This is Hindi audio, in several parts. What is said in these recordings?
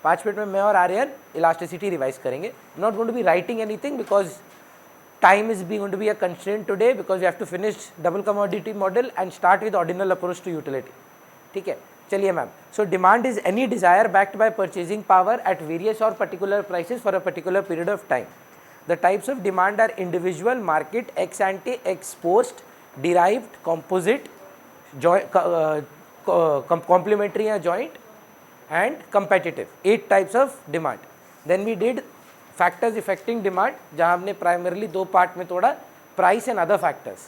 5 मिनट में मैं और आर्यन इलास्टिसिटी रिवाइज करेंगे. Not going to be writing anything because time is going to be a constraint today because we have to finish double commodity model and start with ordinal approach to utility. ठीक है, चलिए ma'am. So demand is any desire backed by purchasing power at various or particular prices for a particular period of time. The types of demand are individual, market, ex ante, ex post, derived, composite, complementary या joint and competitive. 8 types of demand. Then we did factors affecting demand, जहां हमने प्राइमरली 2 पार्ट में तोड़ा, प्राइस एंड अदर फैक्टर्स.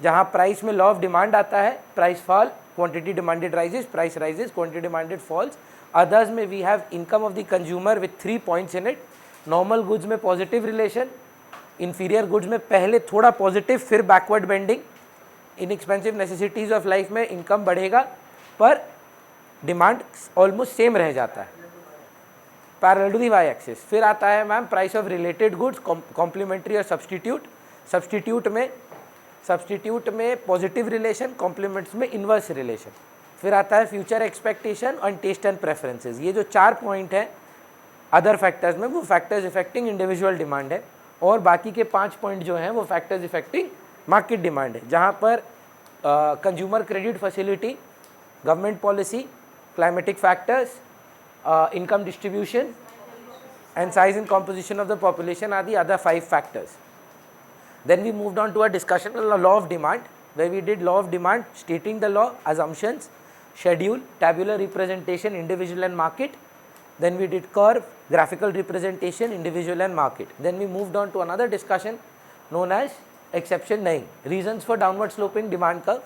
जहां प्राइस में लॉ ऑफ डिमांड आता है, price fall, quantity demanded rises, price rises, quantity demanded falls. Others में we have income of the consumer with 3 points in it. Normal goods में पॉजिटिव रिलेशन, इंफीरियर गुड्स में पहले थोड़ा पॉजिटिव फिर backward bending. Inexpensive necessities of life में इनकम बढ़ेगा पर डिमांड ऑलमोस्ट सेम रह जाता है parallel to the Y axis. फिर आता है ma'am price of related goods, complementary और सब्सटीट्यूट. सब्सटीट्यूट में पॉजिटिव रिलेशन, कॉम्प्लीमेंट्स में इन्वर्स रिलेशन. फिर आता है फ्यूचर एक्सपेक्टेशन और टेस्ट एंड प्रेफरेंसेस. ये जो 4 पॉइंट हैं अदर फैक्टर्स में, वो फैक्टर्स इफेक्टिंग इंडिविजुअल डिमांड है. और बाकी के 5 पॉइंट जो हैं वो फैक्टर्स इफेक्टिंग मार्केट डिमांड है, जहाँ पर consumer credit facility, government policy, climatic factors, income distribution and size and composition of the population are the other 5 factors. Then we moved on to a discussion on the law of demand, where we did law of demand, stating the law, assumptions, schedule, tabular representation, individual and market. Then we did curve, graphical representation, individual and market. Then we moved on to another discussion known as exception नहीं, reasons for downward sloping demand curve,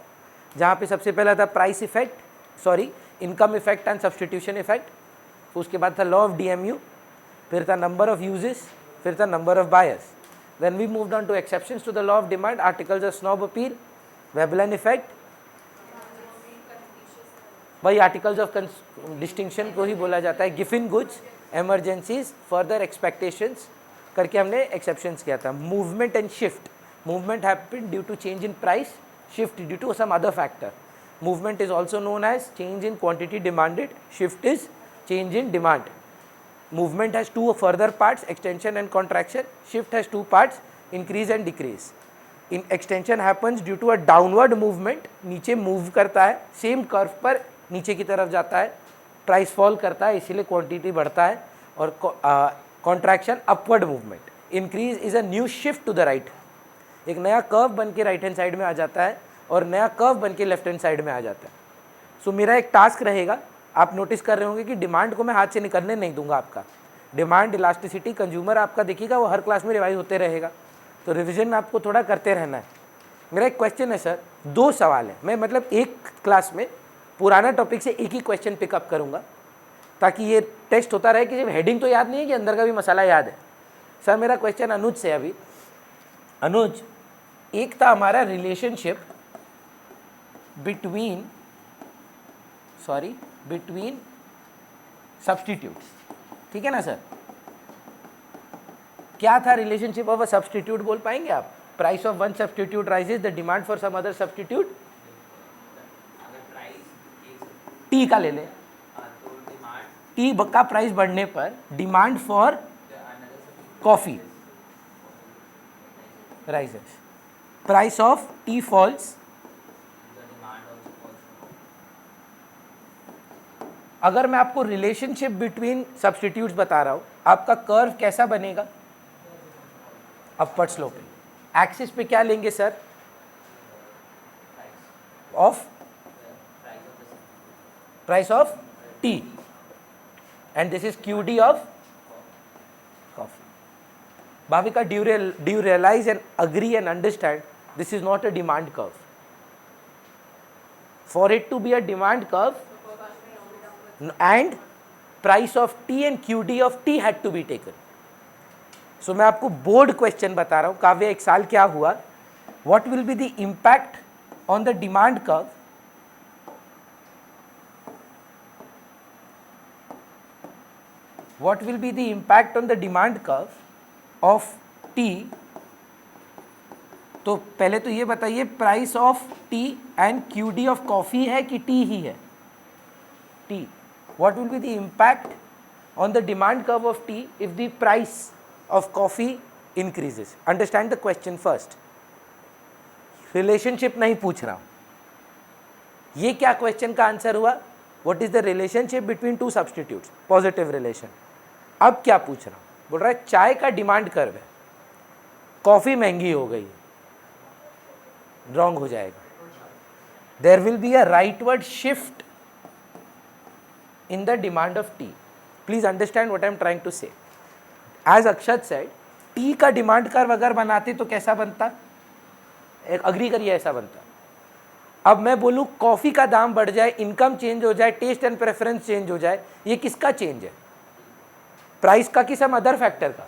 जहाँ पे सबसे पहला था price effect, sorry income effect and substitution effect. उसके बाद था लॉ ऑफ डीएमयू, फिर था नंबर ऑफ यूजेस, फिर था number of buyers. Then we moved on to exceptions to the law of demand, articles of snob appeal, Veblen effect. वही आर्टिकल्स ऑफ डिस्टिंक्शन को ही बोला जाता है. Giffen goods, emergencies, further expectations करके हमने एक्सेप्शंस किया था. Movement and shift, movement happened due to change in price, shift due to some other factor. Movement is also known as change in quantity demanded, shift is change in demand. Movement has 2 further parts, extension and contraction. Shift has 2 parts, increase and decrease. In extension happens due to a downward movement, नीचे move करता है, same curve पर नीचे की तरफ जाता है, price fall करता है, इसीलिए quantity बढ़ता है. और contraction upward movement. Increase is a new shift to the right. एक नया curve बन के right hand side में आ जाता है और नया कर्व बन के लेफ्ट हैंड साइड में आ जाता है. सो मेरा एक टास्क रहेगा, आप नोटिस कर रहे होंगे कि डिमांड को मैं हाथ से निकलने नहीं दूंगा. आपका डिमांड, इलास्टिसिटी, कंज्यूमर आपका देखिएगा वो हर क्लास में रिवाइज होते रहेगा, तो रिवीजन आपको थोड़ा करते रहना है. मेरा एक क्वेश्चन है सर, 2 सवाल है. मैं मतलब एक क्लास में पुराना टॉपिक से एक ही क्वेश्चन पिकअप करूँगा ताकि ये टेस्ट होता रहे कि सिर्फ हेडिंग तो याद नहीं है कि अंदर का भी मसाला याद है. सर मेरा क्वेश्चन अनुज से. अभी अनुज, एक था हमारा रिलेशनशिप between substitutes, ठीक है ना सर? क्या था रिलेशनशिप ऑफ अ सब्सटीट्यूट, बोल पाएंगे आप? Price of one substitute rises, the demand for some other substitute. Tea का ले ले, टी का प्राइस बढ़ने पर demand for coffee rises. Price of tea falls. अगर मैं आपको रिलेशनशिप बिटवीन सब्सटीट्यूट्स बता रहा हूं, आपका कर्व कैसा बनेगा? Upward sloping. एक्सिस पे क्या लेंगे sir? Of price of T, and this is Q D of coffee. Bhavika, do you realize and agree and understand this is not a demand curve? For it to be a demand curve, and price of T and QD of T had to be taken. So मैं आपको बोर्ड क्वेश्चन बता रहा हूँ. काव्य एक साल क्या हुआ? What will be the impact on the demand curve? What will be the impact on the demand curve of T? तो पहले तो ये बताइए, price of T and QD of coffee है कि टी ही है? T. What will be the impact on the demand curve of tea if the price of coffee increases. Understand the question first. Relationship नहीं पूछ रहा हूं। ये क्या क्वेश्चन का आंसर हुआ? What is the relationship between two substitutes? Positive relation. अब क्या पूछ रहा हूं? बोल रहा है चाय का डिमांड कर्व है, कॉफी महंगी हो गई है। रॉन्ग हो जाएगा। There will be a rightward shift in the demand of tea. Please understand what I am trying to say. As Akshat said, T का डिमांड कर्व अगर बनाते तो कैसा बनता? एक अग्री करिए, ऐसा बनता। अब मैं बोलूं कॉफी का दाम बढ़ जाए, इनकम चेंज हो जाए, टेस्ट एंड प्रेफरेंस चेंज हो जाए, ये किसका चेंज है? प्राइस का कि सम अदर फैक्टर का?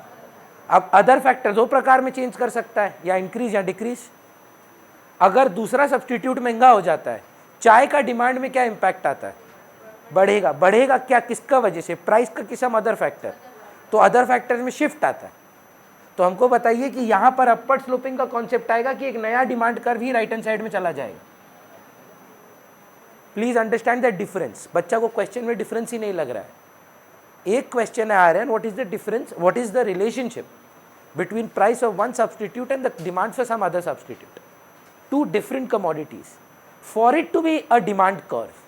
अब अदर फैक्टर दो प्रकार में चेंज कर सकता है, या इंक्रीज या डिक्रीज। अगर दूसरा सब्सटीट्यूट महंगा हो जाता है, चाय का डिमांड में क्या इंपैक्ट आता है? बढ़ेगा। बढ़ेगा क्या, किसका वजह से? प्राइस का कि सम अदर फैक्टर? तो अदर फैक्टर में शिफ्ट आता है। तो हमको बताइए कि यहाँ पर अपवर्ड स्लोपिंग का कॉन्सेप्ट आएगा कि एक नया डिमांड कर्व ही राइट हैंड साइड में चला जाएगा। Please understand the difference. बच्चा को क्वेश्चन में डिफरेंस ही नहीं लग रहा है। एक क्वेश्चन है Aryan, what is the difference, what is the relationship between price of one substitute and the demand for some other substitute? Two different commodities. For it to be a demand curve,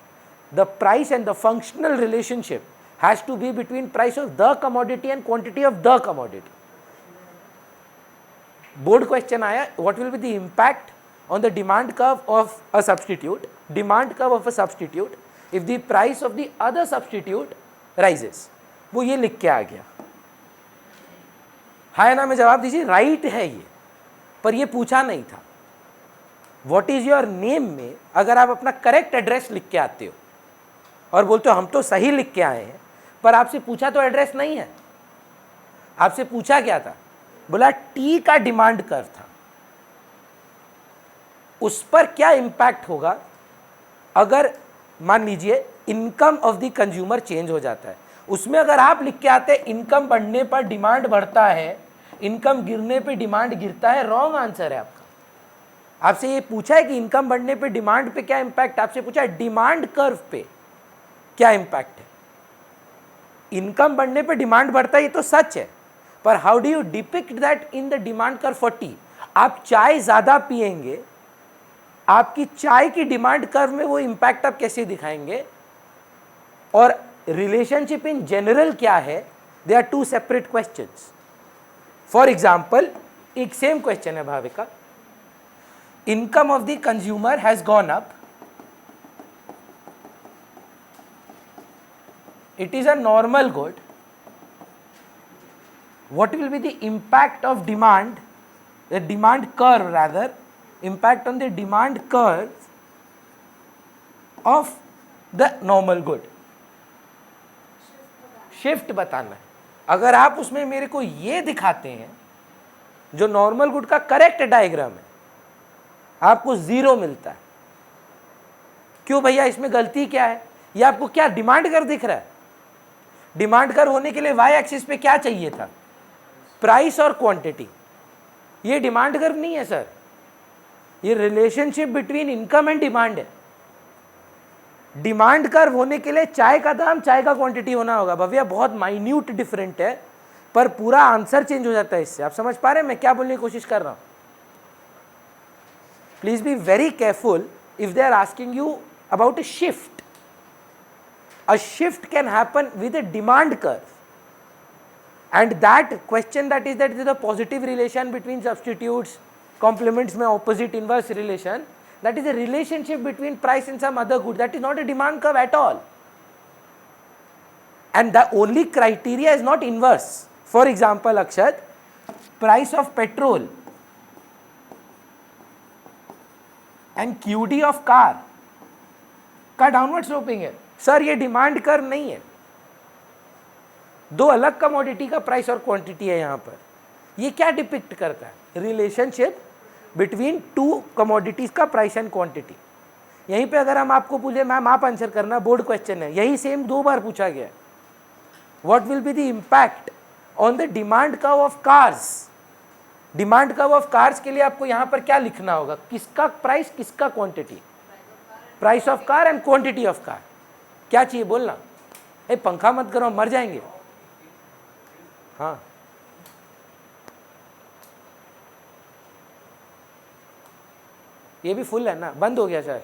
the price and the functional relationship has to be between price of the commodity and quantity of the commodity. Board question आया, what will be the impact on the demand curve of a substitute, demand curve of a substitute if the price of the other substitute rises? वो ये लिख के आ गया। हाँ ना में जवाब दीजिए। राइट है ये, पर ये पूछा नहीं था। What is your name में अगर आप अपना करेक्ट एड्रेस लिख के आते हो और बोलते हो हम तो सही लिख के आए हैं, पर आपसे पूछा तो एड्रेस नहीं है। आपसे पूछा क्या था? बोला टी का डिमांड कर्व था, उस पर क्या इंपैक्ट होगा अगर मान लीजिए income of the consumer change हो जाता है। उसमें अगर आप लिख के आते इनकम बढ़ने पर डिमांड बढ़ता है, इनकम गिरने पे डिमांड गिरता है, रॉन्ग आंसर है आपका। आपसे ये पूछा है कि इनकम बढ़ने पे डिमांड पे क्या इंपैक्ट, आपसे पूछा है डिमांड कर्व पे क्या इंपैक्ट है। इनकम बढ़ने पे डिमांड बढ़ता है, ये तो सच है, पर how do you depict that in the demand curve for T? आप चाय ज्यादा पिएंगे, आपकी चाय की डिमांड कर्व में वो इंपैक्ट आप कैसे दिखाएंगे? और रिलेशनशिप इन जनरल क्या है? They are two separate questions. For example, एक सेम क्वेश्चन है Bhavika, income of the consumer has gone up, it is a normal good, what will be the impact of demand, the demand curve rather, impact on the demand curve of the normal good? Shift बताना है। अगर आप उसमें मेरे को ये दिखाते हैं जो नॉर्मल गुड का करेक्ट डायग्राम है, आपको 0 मिलता है। क्यों भैया, इसमें गलती क्या है? ये आपको क्या डिमांड कर्व दिख रहा है? डिमांड कर्व होने के लिए वाई एक्सिस पे क्या चाहिए था? प्राइस और क्वांटिटी। ये डिमांड कर्व नहीं है सर, ये relationship between income and demand है। डिमांड कर्व होने के लिए चाय का दाम, चाय का क्वांटिटी होना होगा। भैया बहुत माइन्यूट डिफरेंट है, पर पूरा आंसर चेंज हो जाता है इससे। आप समझ पा रहे हैं मैं क्या बोलने की कोशिश कर रहा हूं? Please be very careful if they are asking you about a shift. A shift can happen with a demand curve, and that question that is a positive relation between substitutes, complements में opposite inverse relation, that is a relationship between price and some other good, that is not a demand curve at all, and the only criteria is not inverse. For example, Akshat, price of petrol and QD of car का downward sloping है। सर ये डिमांड कर्व नहीं है, दो अलग कमोडिटी का प्राइस और क्वांटिटी है। यहाँ पर ये क्या डिपिक्ट करता है? रिलेशनशिप बिटवीन टू कमोडिटीज का प्राइस एंड क्वांटिटी। यहीं पे अगर हम आपको पूछे मैम आप आंसर करना, बोर्ड क्वेश्चन है, यही सेम 2 बार पूछा गया। What will be the impact on the demand curve of cars? Demand curve of cars के लिए आपको यहाँ पर क्या लिखना होगा? किसका प्राइस, किसका quantity? Price of car and quantity of car. क्या चाहिए बोलना? ए पंखा मत करो, मर जाएंगे। हाँ, ये भी फुल है ना, बंद हो गया शायद,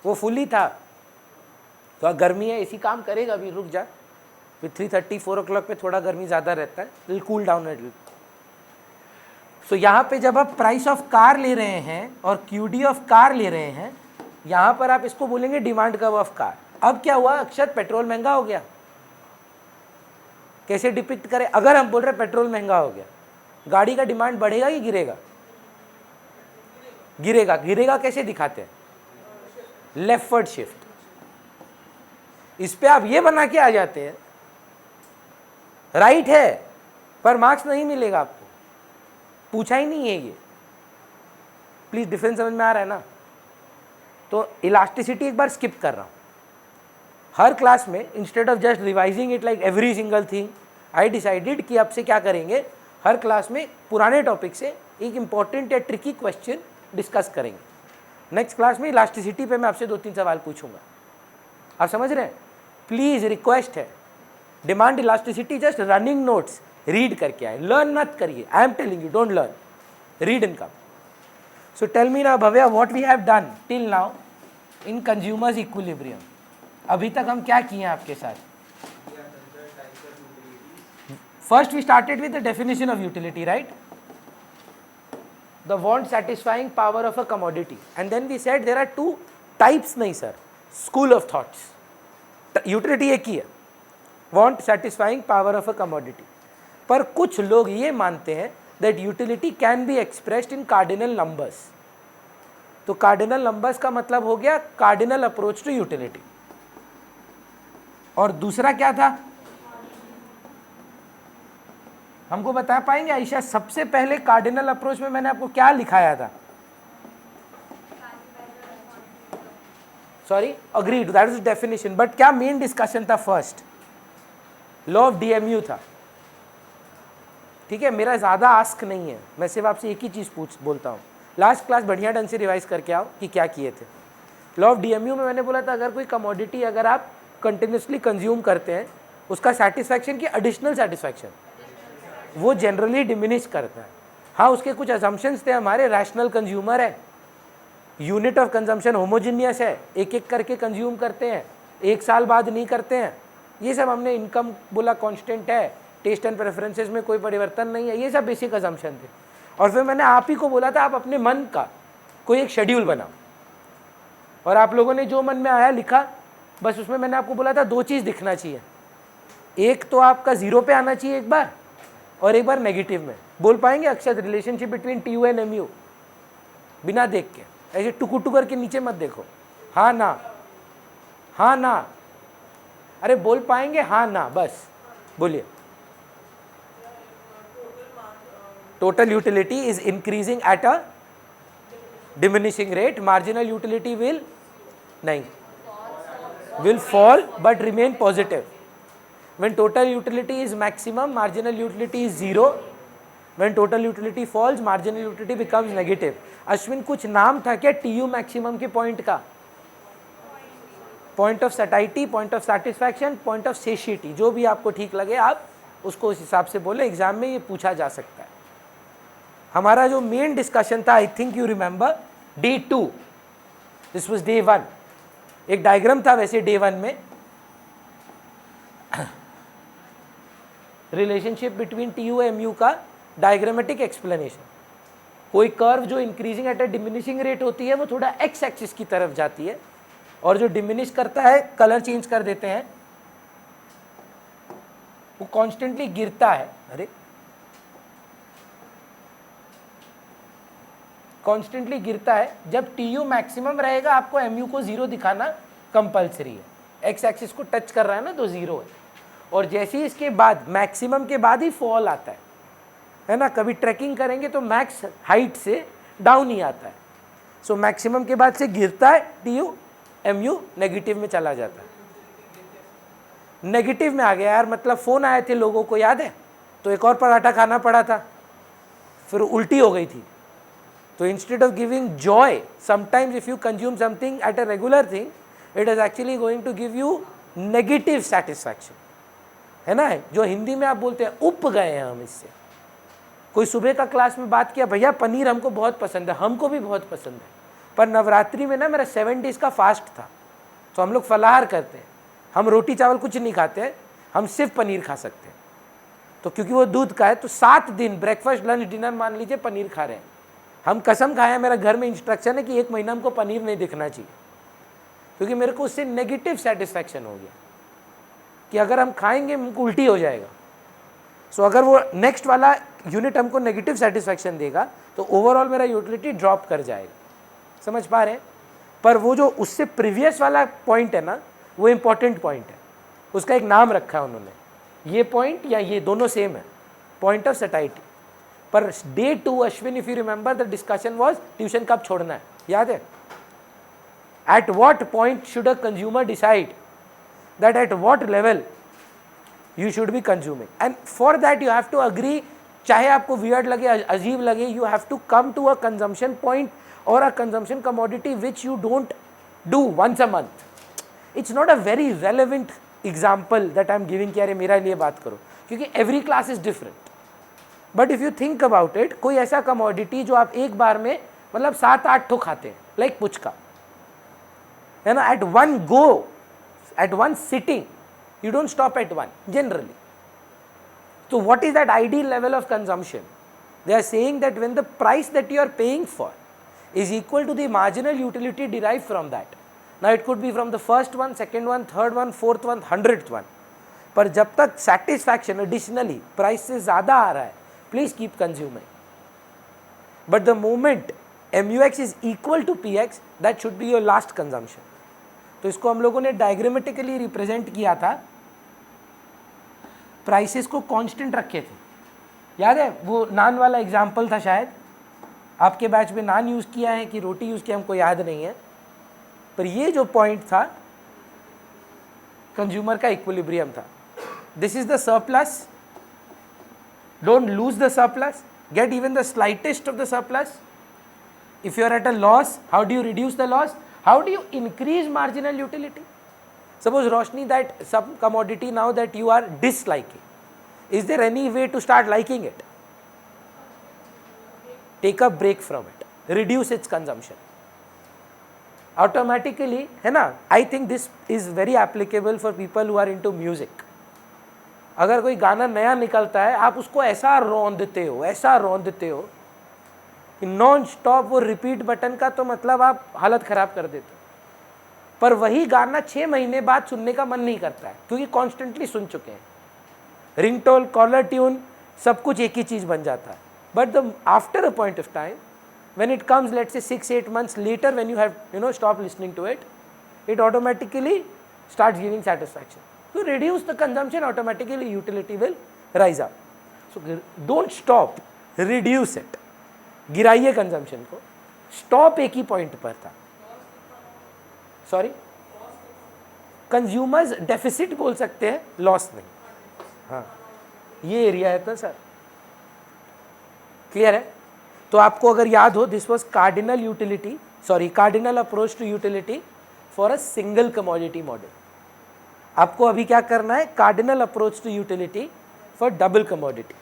वो फुल ही था। तो गर्मी है, एसी काम करेगा अभी, रुक जा, फिर 3:30 4 o'clock पे थोड़ा गर्मी ज़्यादा रहता है, विल कूल डाउन इट। सो यहाँ पे जब आप प्राइस ऑफ कार ले रहे हैं और क्यूडी ऑफ कार ले रहे हैं, यहाँ पर आप इसको बोलेंगे डिमांड कर्व ऑफ कार। अब क्या हुआ अक्षत, पेट्रोल महंगा हो गया, कैसे डिपिक्ट करें? अगर हम बोल रहे हैं पेट्रोल महंगा हो गया, गाड़ी का डिमांड बढ़ेगा कि गिरेगा? गिरेगा। गिरेगा कैसे दिखाते हैं? Leftward shift. इस पे आप ये बना के आ जाते हैं, राइट है पर मार्क्स नहीं मिलेगा आपको, पूछा ही नहीं है ये। प्लीज डिफरेंस समझ में आ रहा है ना? तो इलास्टिसिटी एक बार स्किप कर रहा हूं। हर क्लास में instead of just revising it like every single thing, I decided कि अब से क्या करेंगे, हर क्लास में पुराने टॉपिक से एक इंपॉर्टेंट या ट्रिकी क्वेश्चन डिस्कस करेंगे। नेक्स्ट क्लास में इलास्टिसिटी पे मैं आपसे 2-3 सवाल पूछूंगा। आप समझ रहे हैं? प्लीज रिक्वेस्ट है, demand elasticity just running notes read करके आए, लर्न मत करिए। I am telling you, don't learn, read in come. So tell me now Bhavya, what we have done till now in consumer's equilibrium. अभी तक हम क्या किए हैं आपके साथ? First we started with the definition of utility, right? The want satisfying power of a commodity, and then we said there are two types, नहीं sir, school of thoughts। Utility एक ही है, want satisfying power of a commodity। पर कुछ लोग ये मानते हैं that utility can be expressed in cardinal numbers। तो कार्डिनल नंबर्स का मतलब हो गया कार्डिनल अप्रोच टू यूटिलिटी। और दूसरा क्या था? हमको बता पाएंगे आयशा, सबसे पहले कार्डिनल अप्रोच में मैंने आपको क्या लिखाया था? Sorry, agreed, that is definition, but क्या मेन डिस्कशन था? फर्स्ट लॉ ऑफ डीएमयू था। ठीक है, मेरा ज़्यादा आस्क नहीं है, मैं सिर्फ आपसे एक ही चीज़ बोलता हूँ। लास्ट क्लास बढ़िया ढंग से रिवाइज करके आओ कि क्या किए थे। लॉ ऑफ डीएमयू में मैंने बोला था अगर कोई कमोडिटी अगर आप कंटिन्यूसली कंज्यूम करते हैं, उसका सेटिस्फैक्शन की एडिशनल सेटिस्फैक्शन वो जनरली डिमिनिश करता है। हाँ, उसके कुछ अजम्पशंस थे हमारे, रैशनल कंज्यूमर है, यूनिट ऑफ कंजम्पशन होमोजीनियस है, एक एक करके कंज्यूम करते हैं, एक साल बाद नहीं करते हैं, ये सब हमने। इनकम बोला कांस्टेंट है, टेस्ट एंड प्रेफरेंसेस में कोई परिवर्तन नहीं है, ये सब बेसिक अजम्पशन थे। और फिर मैंने आप ही को बोला था आप अपने मन का कोई एक शेड्यूल बनाओ, और आप लोगों ने जो मन में आया लिखा, बस उसमें मैंने आपको बोला था 2 चीज़ दिखना चाहिए, एक तो आपका 0 पे आना चाहिए एक बार, और एक बार नेगेटिव में। बोल पाएंगे Akshat relationship between TU and MU? बिना देख के, ऐसे टुकु टुकर के नीचे मत देखो, हाँ ना, हाँ ना, अरे बोल पाएंगे हाँ ना, बस बोलिए। Total utility is increasing at a diminishing rate, marginal utility will नहीं, will fall but remain positive। When total utility is maximum, marginal utility is 0। When total utility falls, marginal utility becomes negative। Ashwin, कुछ नाम था क्या TU मैक्सिमम के पॉइंट का? Point of satisfactory, point of satisfaction, point of satiety, जो भी आपको ठीक लगे आप उसको उस हिसाब से बोले, एग्जाम में ये पूछा जा सकता है। हमारा जो मेन डिस्कशन था, I think you remember, D2, this was Day 1। एक डायग्राम था वैसे Day 1 में, रिलेशनशिप बिटवीन टीयू एमयू का डायग्रामेटिक एक्सप्लेनेशन। कोई कर्व जो increasing at a diminishing rate होती है वो थोड़ा एक्स एक्सिस की तरफ जाती है, और जो डिमिनिश करता है, कलर चेंज कर देते हैं, वो कॉन्स्टेंटली गिरता है। अरे कॉन्स्टेंटली गिरता है। जब टीयू मैक्सिमम रहेगा आपको एमयू को 0 दिखाना कंपलसरी है, एक्स एक्सिस को टच कर रहा है ना तो 0 है। और जैसे ही इसके बाद मैक्सिमम के बाद ही फॉल आता है ना, कभी ट्रैकिंग करेंगे तो मैक्स हाइट से डाउन ही आता है। सो मैक्सिमम के बाद से गिरता है टीयू, एमयू नेगेटिव में चला जाता है। नेगेटिव में आ गया यार, मतलब फ़ोन आए थे लोगों को, याद है? तो एक और पराठा खाना पड़ा था, फिर उल्टी हो गई थी। तो instead of giving joy, sometimes if you consume something at a regular thing, it is actually going to give you negative satisfaction, है ना, जो हिंदी में आप बोलते हैं उप गए हैं हम इससे। कोई सुबह का क्लास में बात किया, भैया पनीर हमको बहुत पसंद है, हमको भी बहुत पसंद है, पर नवरात्रि में ना मेरा 7 डेज का फास्ट था, तो हम लोग फलाहार करते हैं, हम रोटी चावल कुछ नहीं खाते हैं, हम सिर्फ पनीर खा सकते हैं। तो क्योंकि वो दूध का है तो 7 दिन ब्रेकफास्ट लंच डिनर मान लीजिए पनीर खा रहे हैं। हम कसम खाए हैं, मेरा घर में इंस्ट्रक्शन है कि 1 महीना हमको पनीर नहीं दिखना चाहिए, क्योंकि मेरे को उससे नेगेटिव सेटिस्फैक्शन हो गया कि अगर हम खाएंगे हमको उल्टी हो जाएगा। सो अगर वो नेक्स्ट वाला यूनिट हमको नेगेटिव सेटिस्फैक्शन देगा तो ओवरऑल मेरा यूटिलिटी ड्रॉप कर जाएगा। समझ पा रहे हैं? पर वो जो उससे प्रीवियस वाला पॉइंट है ना, वो इंपॉर्टेंट पॉइंट है, उसका एक नाम रखा है उन्होंने, ये पॉइंट या ये दोनों सेम है, point of satiety. Per day 2 Ashwin, if you remember the discussion was tuition कब छोड़ना है, याद है? At what point should a consumer decide that at what level you should be consuming, and for that you have to agree, चाहे आपको weird लगे, अजीब लगे, you have to come to a consumption point or a consumption commodity which you don't do once a month. It's not a very relevant example that I am giving कि अरे मेरा लिए बात करो, क्योंकि every class is different. But if you think about it, कोई ऐसा commodity जो आप एक बार में मतलब 7-8 ठो खाते हैं, like पुचका, है ना, at one go, at one sitting, you don't stop at one generally. So what is that ideal level of consumption? They are saying that when the price that you are paying for is equal to the marginal utility derived from that. Now it could be from the first one, second one, third one, fourth one, 100th one. पर जब तक satisfaction additionally price से ज़्यादा आ रहा है, please keep consuming. But the moment MUX is equal to PX, that should be your last consumption. तो इसको हम लोगों ने डायग्रामेटिकली रिप्रेजेंट किया था, प्राइसेस को कांस्टेंट रखे थे, याद है? वो नान वाला एग्जांपल था, शायद आपके बैच में नान यूज़ किया है कि रोटी यूज़ किया, हमको याद नहीं है, पर ये जो पॉइंट था कंज्यूमर का इक्विलिब्रियम था। This is the surplus, don't lose the surplus, get even the slightest of the surplus. If you are at a loss, how do you reduce the loss? How do you increase marginal utility? Suppose Roshni, that some commodity now that you are disliking, is there any way to start liking it? Take a break from it, reduce its consumption automatically, है ना? I think this is very applicable for people who are into music. अगर कोई गाना नया निकलता है, आप उसको ऐसा रौंदते हो, ऐसा रौंदते हो कि नॉन स्टॉप वो रिपीट बटन का तो मतलब आप हालत ख़राब कर देते हो, पर वही गाना 6 महीने बाद सुनने का मन नहीं करता है, क्योंकि कॉन्स्टेंटली सुन चुके हैं। रिंगटोन, कॉलर ट्यून, सब कुछ एक ही चीज़ बन जाता है। But the after a point of time when it comes, let's say 6-8 months later, when you have stop listening to it, it automatically starts giving satisfaction. So reduce the consumption, automatically utility will rise up. So don't stop, reduce it. गिराइए कंजम्पशन को, स्टॉप एक ही पॉइंट पर था। सॉरी, कंज्यूमर्स डेफिसिट बोल सकते हैं, लॉस नहीं। हाँ, ये एरिया है ना सर, क्लियर है? तो आपको अगर याद हो, this was cardinal utility, sorry cardinal approach to utility for a single commodity model. आपको अभी क्या करना है? Cardinal approach to utility for double commodity,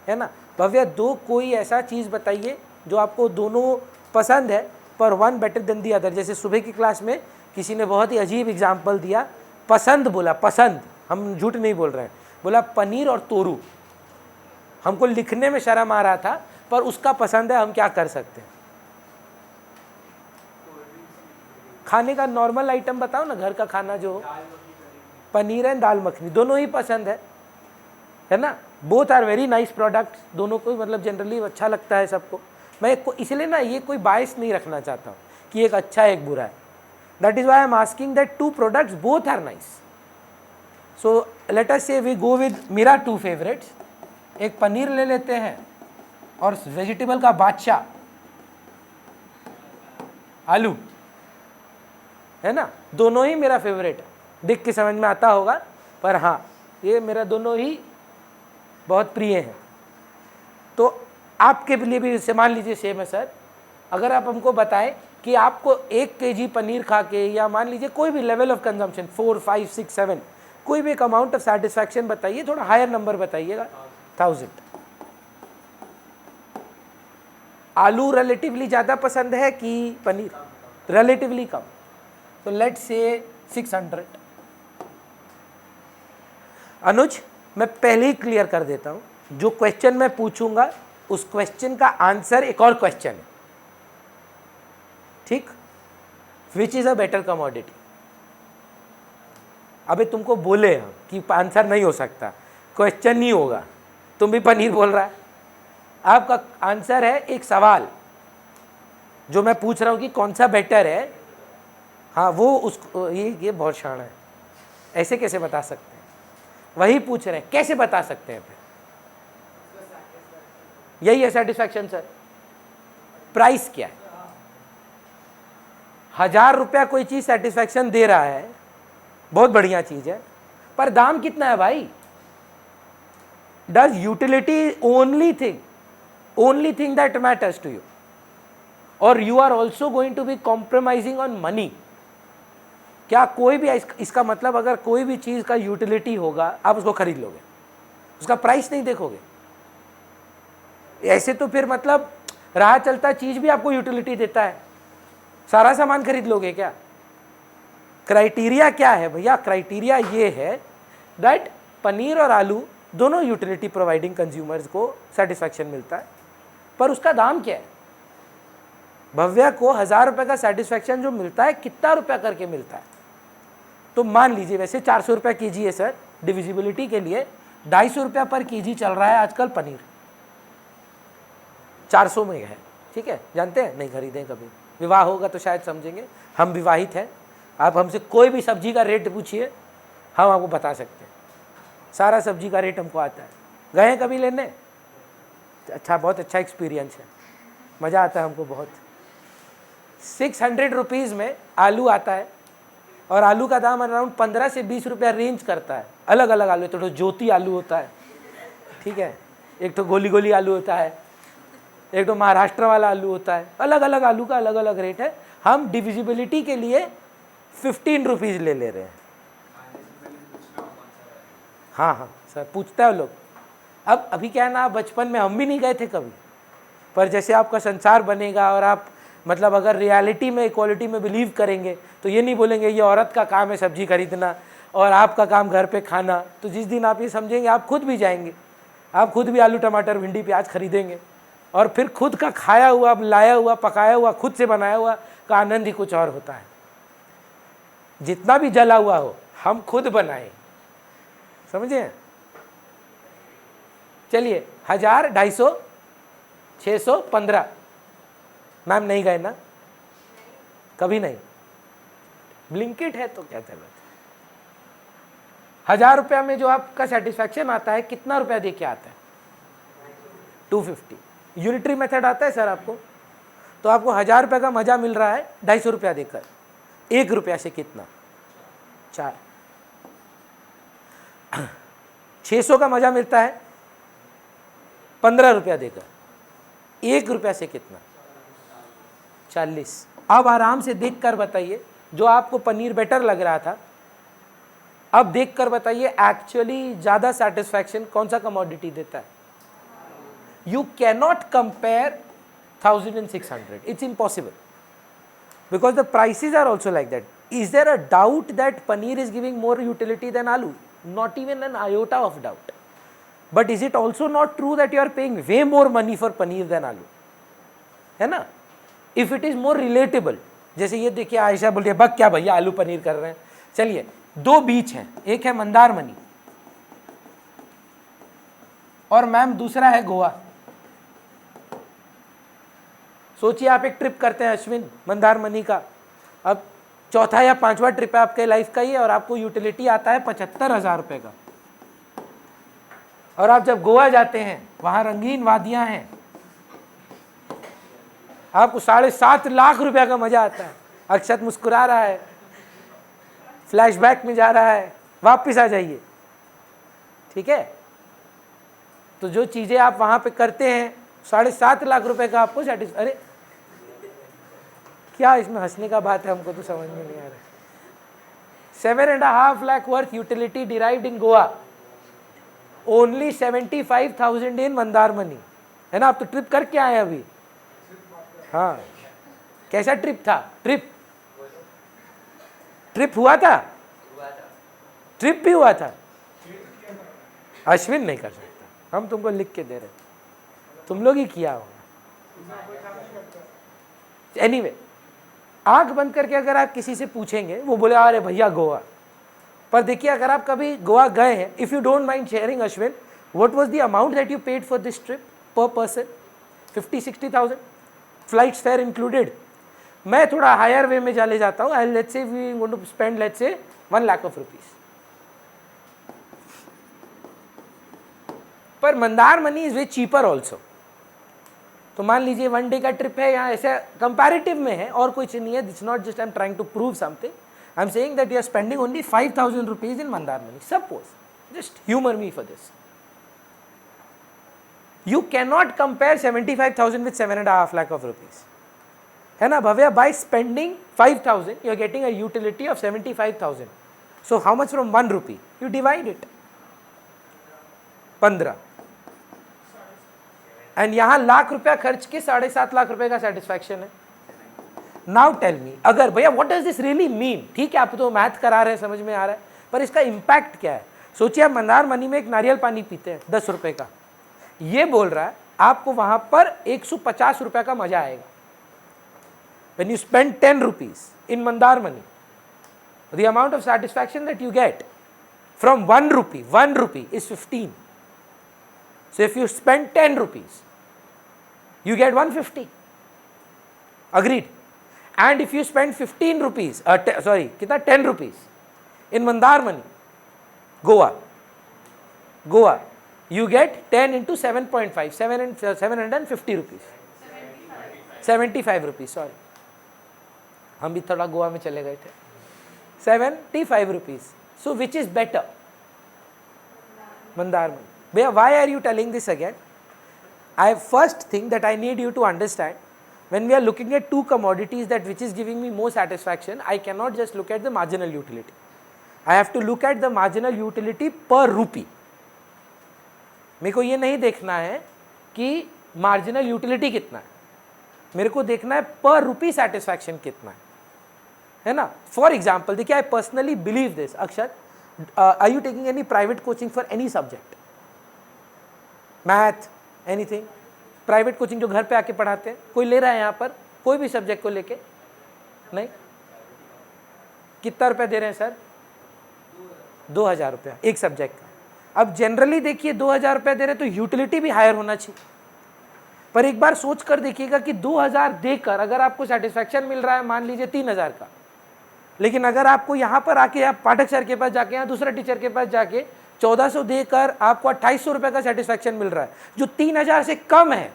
है ना? भव्या, दो कोई ऐसा चीज़ बताइए जो आपको दोनों पसंद है पर one better than the other. जैसे सुबह की क्लास में किसी ने बहुत ही अजीब एग्जांपल दिया, पसंद बोला, पसंद, हम झूठ नहीं बोल रहे हैं, बोला पनीर और तोरू। हमको लिखने में शर्म आ रहा था, पर उसका पसंद है, हम क्या कर सकते हैं? खाने का नॉर्मल आइटम बताओ ना, घर का खाना जो पनीर एंड दाल मखनी, दोनों ही पसंद है ना? Both are very nice products, दोनों को मतलब जनरली अच्छा लगता है सबको। मैं इसलिए ना ये कोई बायस नहीं रखना चाहता हूँ कि एक अच्छा है एक बुरा है। That is why I am asking that 2 products both are nice. So let us say we go with मेरा 2 फेवरेट्स। एक पनीर ले लेते हैं और वेजिटेबल का बादशाह आलू, है ना? दोनों ही मेरा फेवरेट है, देख के समझ में आता होगा, पर हाँ ये मेरा दोनों ही बहुत प्रिय हैं। तो आपके लिए भी इसे मान लीजिए सेम है सर। अगर आप हमको बताएं कि आपको 1 kg पनीर खा के, या मान लीजिए कोई भी लेवल ऑफ कंजम्पशन 4, 5, 6, 7, कोई भी एक अमाउंट ऑफ सेटिस्फैक्शन बताइए, थोड़ा हायर नंबर बताइएगा। 1000। आलू रिलेटिवली ज़्यादा पसंद है कि पनीर? रिलेटिवली कम, तो लेट्स से 600। अनुज, मैं पहले ही क्लियर कर देता हूं, जो क्वेश्चन मैं पूछूंगा उस क्वेश्चन का आंसर एक और क्वेश्चन है, ठीक? Which is a better commodity. अबे तुमको बोले हम कि आंसर नहीं हो सकता, क्वेश्चन नहीं होगा, तुम भी पनीर बोल रहा है। आपका आंसर है एक सवाल जो मैं पूछ रहा हूं कि कौन सा बेटर है। हाँ, वो उस ये बहुत शाना है, ऐसे कैसे बता सकते हैं? वही पूछ रहे हैं, कैसे बता सकते हैं? फिर यही है सेटिस्फैक्शन सर। प्राइस क्या है? 1000 रुपया कोई चीज सेटिस्फैक्शन दे रहा है, बहुत बढ़िया चीज है, पर दाम कितना है भाई? Does utility only thing that matters to you, और you are also going to be compromising on money? क्या कोई भी इसका मतलब अगर कोई भी चीज का यूटिलिटी होगा आप उसको खरीद लोगे, उसका प्राइस नहीं देखोगे? ऐसे तो फिर मतलब राह चलता चीज भी आपको यूटिलिटी देता है, सारा सामान खरीद लोगे क्या? क्राइटेरिया क्या है भैया? क्राइटेरिया ये है दैट पनीर और आलू दोनों यूटिलिटी प्रोवाइडिंग कंज्यूमर्स को सेटिस्फैक्शन मिलता है, पर उसका दाम क्या है? भव्या को 1000 रुपये का सेटिस्फैक्शन जो मिलता है, कितना रुपया करके मिलता है? तो मान लीजिए वैसे 400 रुपया केजी है सर, डिविजिबिलिटी के लिए 250 रुपया पर केजी चल रहा है आजकल पनीर, 400 में है, ठीक है? जानते हैं, नहीं खरीदें कभी, विवाह होगा तो शायद समझेंगे। हम विवाहित हैं, आप हमसे कोई भी सब्जी का रेट पूछिए, हम आपको बता सकते हैं, सारा सब्जी का रेट हमको आता है। गए हैं कभी लेने? अच्छा, बहुत अच्छा एक्सपीरियंस है, मज़ा आता है हमको बहुत। 600 रुपीज़ में आलू आता है, और आलू का दाम अराउंड 15 से 20 रुपया रेंज करता है। अलग अलग आलू, तो ज्योति आलू होता है, ठीक है, एक तो गोली गोली आलू होता है, एक तो महाराष्ट्र वाला आलू होता है, अलग अलग आलू का अलग अलग रेट है। हम डिविजिबिलिटी के लिए 15 रुपीज़ ले रहे हैं। हाँ हाँ सर, पूछता है लोग। अब अभी क्या है ना, बचपन में हम भी नहीं गए थे कभी, पर जैसे आपका संसार बनेगा और आप मतलब अगर रियलिटी में, इक्वालिटी में बिलीव करेंगे, तो ये नहीं बोलेंगे ये औरत का काम है सब्जी खरीदना और आपका काम घर पे खाना। तो जिस दिन आप ये समझेंगे, आप खुद भी जाएंगे, आप खुद भी आलू टमाटर भिंडी प्याज खरीदेंगे, और फिर खुद का खाया हुआ, लाया हुआ, पकाया हुआ, खुद से बनाया हुआ का आनंद ही कुछ और होता है। जितना भी जला हुआ हो हम खुद बनाए, समझे? चलिए, 1000, 250, 600, 15। मैम नहीं गए ना कभी? नहीं, ब्लिंकिट है तो क्या जरूरत है? 1000 रुपया में जो आपका सेटिस्फैक्शन आता है, कितना रुपया दे के आता है? 250। यूनिटरी मेथड आता है सर आपको, तो आपको 1000 रुपये का मजा मिल रहा है 250 रुपया देकर। 1 रुपया से कितना? 4। 600 का मजा मिलता है 15 रुपया देकर। 1 रुपया से कितना? 40। अब आराम से देख कर बताइए, जो आपको पनीर बेटर लग रहा था, अब देख कर बताइए एक्चुअली ज़्यादा सेटिस्फैक्शन कौन सा कमोडिटी देता है? You cannot compare 1000 and 600. It's impossible, because the prices are also like that. Is there a doubt that paneer is giving more utility than aloo? Not even an iota of doubt. But is it also not true that you are paying way more money for paneer than aloo? है ना? If it is more relatable, जैसे ये देखिए आयशा बोल रही है, बक क्या भैया आलू पनीर कर रहे हैं। चलिए, 2 बीच हैं, एक है मंदारमनी और मैम दूसरा है गोवा। सोचिए आप एक ट्रिप करते हैं अश्विन मंदारमनी का, अब चौथा या 5वां ट्रिप है आपके लाइफ का ही, और आपको यूटिलिटी आता है 75,000 रुपये का। और आप जब गोवा जाते हैं, वहाँ रंगीन वादियाँ हैं, आपको 7.5 लाख रुपया का मजा आता है। अक्षत मुस्कुरा रहा है, फ्लैशबैक में जा रहा है, वापस आ जाइए, ठीक है? तो जो चीज़ें आप वहाँ पे करते हैं, 7.5 लाख रुपए का आपको अरे क्या इसमें हंसने का बात है? हमको तो समझ में नहीं आ रहा। 7.5 lakh worth utility derived in Goa, only 75,000 in Mandarmani, है ना? आप तो ट्रिप करके आए अभी, हाँ, कैसा ट्रिप था? ट्रिप हुआ था? ट्रिप भी हुआ था? अश्विन नहीं कर सकता, हम तुमको लिख के दे रहे, तुम लोग ही किया होगा। एनीवे, आंख बंद करके अगर आप किसी से पूछेंगे, वो बोले अरे भैया गोवा, पर देखिए अगर आप कभी गोवा गए हैं, if you don't mind sharing Ashwin, what was the amount that you paid for this trip पर पर्सन? 50-60,000, flights fair included. मैं थोड़ा हायर वे में चले जाता हूँ, let's say we want to spend let's say 1 lakh of rupees, पर Mandarmani is way cheaper also. तो मान लीजिए 1 डे का ट्रिप है, यहाँ ऐसा कंपैरेटिव में है और कुछ नहीं है, it's not just I am trying to prove something, I am saying that you are spending only 5,000 rupees in Mandarmani, suppose, just humour me for this. You can not compare 75,000 with 7.5 lakh of rupees, है ना भव्या? By spending 5,000 you are getting a utility of 75,000, so how much from 1 rupee? You divide it 15, and यहां लाख रुपया खर्च के 7.5 लाख रुपए का सेटिस्फैक्शन है। नाउ टेल मी, अगर भैया what does this really mean? ठीक है, आप तो मैथ करा रहे हैं, समझ में आ रहा है, पर इसका इंपैक्ट क्या है? सोचिए आप मंदारमनी में एक नारियल पानी पीते हैं 10 रुपए का, ये बोल रहा है आपको वहां पर 150 रुपए का मजा आएगा। When you spend 10 rupees in Mandarmani, the amount of satisfaction that you get from 1 rupee is 15. So if you spend 10 rupees, you get 150. Agreed? And if you spend 15 rupees, kitna 10 rupees in Mandarmani, Goa, you get 10 into 7.5, 750 rupees. 75 rupees, sorry. हम भी थोड़ा गोवा में चले गए थे। 75 rupees. So which is better? Mandarmani. भैया why are you telling this again? I first thing that I need you to understand, when we are looking at two commodities that which is giving me more satisfaction, I cannot just look at the marginal utility. I have to look at the marginal utility per rupee. मेरे को ये नहीं देखना है कि मार्जिनल यूटिलिटी कितना है, मेरे को देखना है पर रुपी सेटिस्फैक्शन कितना है ना? फॉर एग्जाम्पल देखिए, I personally believe this. Akshat, are you taking any private coaching for any subject? Math, anything? Private coaching जो घर पे आके पढ़ाते हैं, कोई ले रहा है यहाँ पर कोई भी सब्जेक्ट को लेके? नहीं। कितना रुपया दे रहे हैं सर? 2,000 रुपया एक सब्जेक्ट का। अब जनरली देखिए 2,000 रुपया दे रहे तो यूटिलिटी भी हायर होना चाहिए, पर एक बार सोच कर देखिएगा कि 2,000 देकर अगर आपको सेटिस्फैक्शन मिल रहा है मान लीजिए 3,000 का, लेकिन अगर आपको यहाँ पर आके आप पाठक सर के पास जाके या दूसरा टीचर के पास जाके 1,400 देकर आपको 2,800 रुपए का सेटिस्फैक्शन मिल रहा है, जो 3,000 से कम है,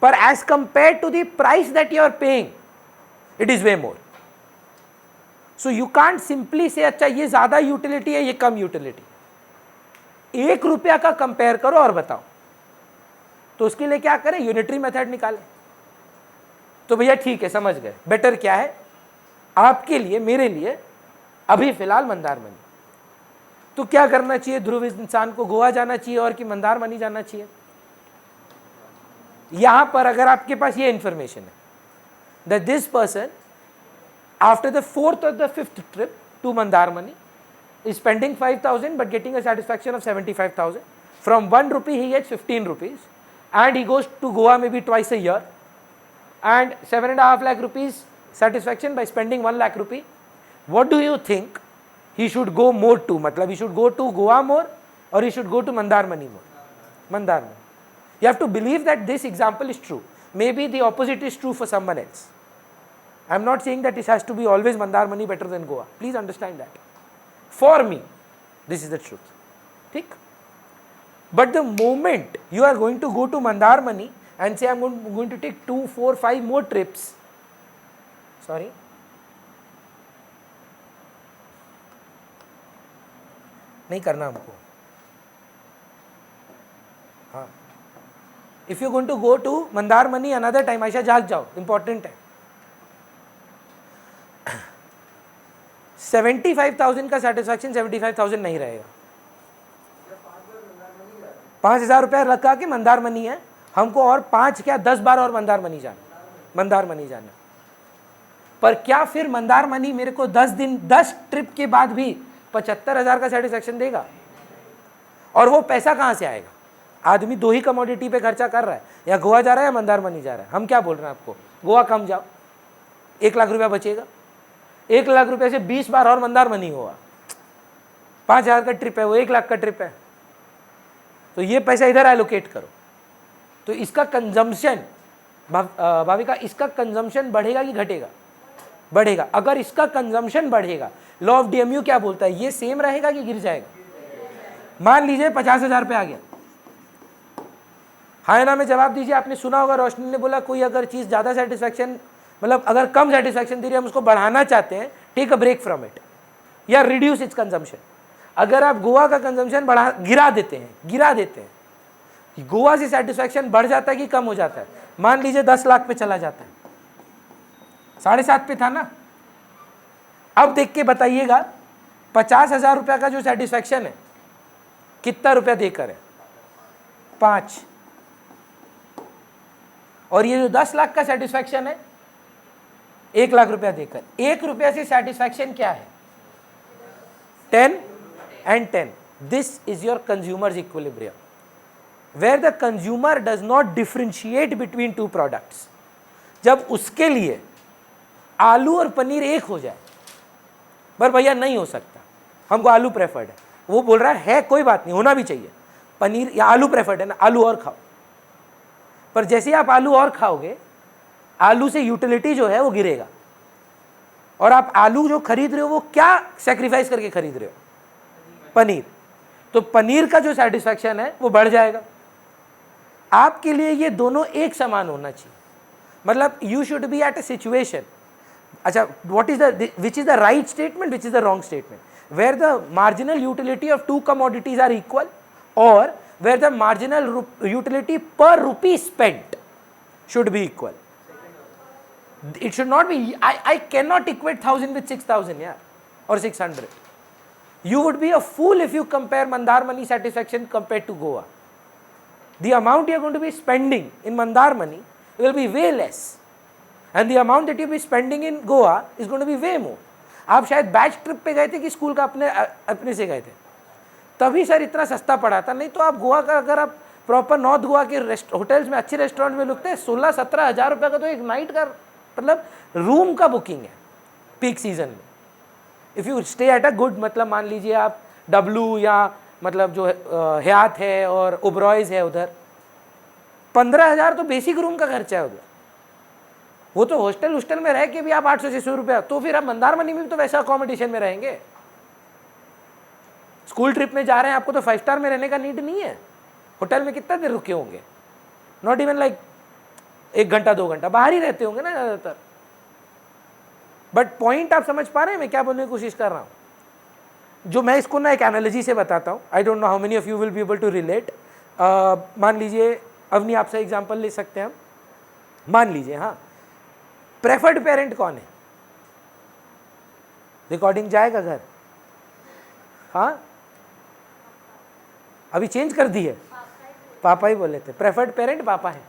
पर as compare to the price that you are paying it is way more. So you can't simply say अच्छा ये ज्यादा यूटिलिटी है ये कम यूटिलिटी। 1 रुपया का कंपेयर करो और बताओ। तो उसके लिए क्या करें? यूनिटरी मेथड निकालें। तो भैया ठीक है, समझ गए। बेटर क्या है आपके लिए, मेरे लिए अभी फिलहाल मंदारमनी। तो क्या करना चाहिए? ध्रुव इंसान को गोवा जाना चाहिए और कि मंदारमनी जाना चाहिए? यहां पर अगर आपके पास ये इंफॉर्मेशन है that this person after the 4th or the 5th trip to Mandarmani is spending 5,000 but getting a satisfaction of 75,000. From 1 rupee he gets 15 rupees and he goes to Goa maybe twice a year and 7.5 lakh rupees satisfaction by spending 1 lakh rupee. What do you think he should go more to? Matlab he should go to Goa more or he should go to Mandarmani more? Mandarmani. You have to believe that this example is true. Maybe the opposite is true for someone else. I am not saying that it has to be always Mandarmani better than Goa. Please understand that. For me, this is the truth. Theek? But the moment you are going to go to Mandarmani and say I am going to take 2, 4, 5 more trips. Sorry. नहीं करना हमको. हाँ. If you are going to go to Mandarmani another time, Ayesha जाग जाओ, important है. 75,000 का सेटिस्फैक्शन 75,000 नहीं रहेगा। 5,000 रुपया लगा के मंदार मनी है, हमको और 5 क्या 10 बार और मंदार मनी जाना। पर क्या फिर मंदार मनी मेरे को 10 ट्रिप के बाद भी 75,000 का सेटिस्फैक्शन देगा? और वो पैसा कहाँ से आएगा? आदमी 2 ही कमोडिटी पे खर्चा कर रहा है, या गोवा जा रहा है या मंदार मनी जा रहा है। हम क्या बोल रहे हैं आपको, गोवा कम जाओ, 1 लाख रुपया बचेगा। 1 लाख रुपये से 20 बार और मंदार मनी हुआ, 5,000 का ट्रिप है, वो 1 लाख का ट्रिप है। तो ये पैसा इधर एलोकेट करो। तो इसका कंजम्पशन, भाविका, इसका कंजम्पशन बढ़ेगा कि घटेगा? बढ़ेगा। अगर इसका कंजम्पशन बढ़ेगा, लॉ ऑफ डीएमयू क्या बोलता है, ये सेम रहेगा कि गिर जाएगा? मान लीजिए 50,000 पे आ गया, हाँ ना में जवाब दीजिए। आपने सुना होगा रोशनी ने बोला कोई अगर चीज ज्यादा सेटिस्फैक्शन, मतलब अगर कम सेटिस्फैक्शन दे रही है, हम उसको बढ़ाना चाहते हैं, take a break from it या रिड्यूस इट्स कंजम्पशन। अगर आप गोवा का कंजम्पशन गिरा देते हैं, गोवा से सेटिस्फैक्शन बढ़ जाता है कि कम हो जाता है? मान लीजिए 10 लाख पे चला जाता है, 7.5 पे था ना। अब देख के बताइएगा 50,000 रुपया का जो सेटिस्फैक्शन है कितना रुपया देकर है? 5। और ये जो 10 लाख का सेटिस्फैक्शन है 1 लाख रुपया देकर। 1 रुपया से सेटिस्फैक्शन क्या है? 10 and 10. This is your consumer's equilibrium, where the consumer does not differentiate between 2 products. जब उसके लिए आलू और पनीर एक हो जाए, पर भैया नहीं हो सकता, हमको आलू प्रेफर्ड है, वो बोल रहा है कोई बात नहीं, होना भी चाहिए, पनीर या आलू प्रेफर्ड है ना, आलू और खाओ। पर जैसे ही आप आलू और खाओगे, आलू से यूटिलिटी जो है वो गिरेगा, और आप आलू जो खरीद रहे हो वो क्या सेक्रीफाइस करके खरीद रहे हो? पनीर। तो पनीर का जो सेटिस्फैक्शन है वो बढ़ जाएगा। आपके लिए ये दोनों एक समान होना चाहिए, मतलब you should be at a situation. अच्छा, what is the which is the right statement, which is the wrong statement? Where the marginal utility of 2 commodities are equal, और where the marginal utility per rupee spent should be equal. It should not be, I cannot equate 1,000 with 6,000, yeah, or 600. You would be a fool if you compare Mandar Mani satisfaction compared to Goa. The amount you are going to be spending in Mandar Mani will be way less, and the amount that you will be spending in Goa is going to be way more. आप शायद बैच ट्रिप पे गए थे कि स्कूल का अपने से गए थे, तभी सर इतना सस्ता पड़ा था। नहीं तो आप गोवा का, अगर आप प्रॉपर नॉर्थ गोवा के होटल्स में, अच्छे रेस्टोरेंट में रुकते हैं, 16-17 हज़ार रुपये का तो एक नाइट का, मतलब रूम का बुकिंग है पीक सीजन में। If you stay at a good, मतलब मान लीजिए आप डब्लू या मतलब जो हयात है और ओबरॉयज़ है, उधर 15,000 तो बेसिक रूम का खर्चा है उधर। वो तो हॉस्टल में रह के भी आप 800-600 रुपया, तो फिर आप मंदार मनी में भी तो वैसा अकोमोडेशन में रहेंगे। स्कूल ट्रिप में जा रहे हैं, आपको तो 5 स्टार में रहने का नीड नहीं है। होटल में कितना देर रुके होंगे? नॉट इवन लाइक 1 घंटा 2 घंटा, बाहर ही रहते होंगे ना ज़्यादातर। बट पॉइंट आप समझ पा रहे हैं मैं क्या बोलने की कोशिश कर रहा हूँ? जो मैं इसको ना एक एनालॉजी से बताता हूँ। I don't know how many of you will be able to relate. मान लीजिए, अवनी आपसे एग्जाम्पल ले सकते हैं हम। मान लीजिए, हाँ, प्रेफर्ड पेरेंट कौन है? रिकॉर्डिंग जाएगा घर? हाँ, अभी चेंज कर दी है, पापा ही बोले थे। प्रेफर्ड पेरेंट पापा है।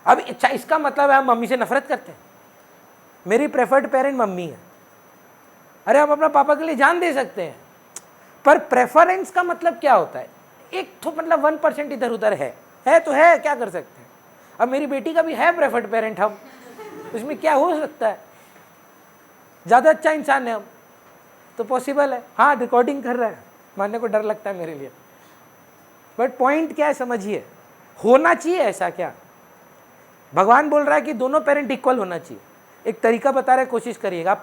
अब अच्छा, इसका मतलब है हम मम्मी से नफरत करते हैं? मेरी प्रेफर्ड पेरेंट मम्मी है। अरे हम अपना पापा के लिए जान दे सकते हैं, पर प्रेफरेंस का मतलब क्या होता है? एक तो मतलब 1% इधर उधर है तो है, क्या कर सकते हैं? अब मेरी बेटी का भी है प्रेफर्ड पेरेंट, हम उसमें क्या हो सकता है? ज़्यादा अच्छा इंसान है हम तो पॉसिबल है। हाँ, रिकॉर्डिंग कर रहा है, मानने को डर लगता है मेरे लिए, बट पॉइंट क्या है समझिए। होना चाहिए ऐसा क्या? भगवान बोल रहा है कि दोनों पेरेंट इक्वल होना चाहिए। एक तरीका बता रहे, कोशिश करिएगा। आप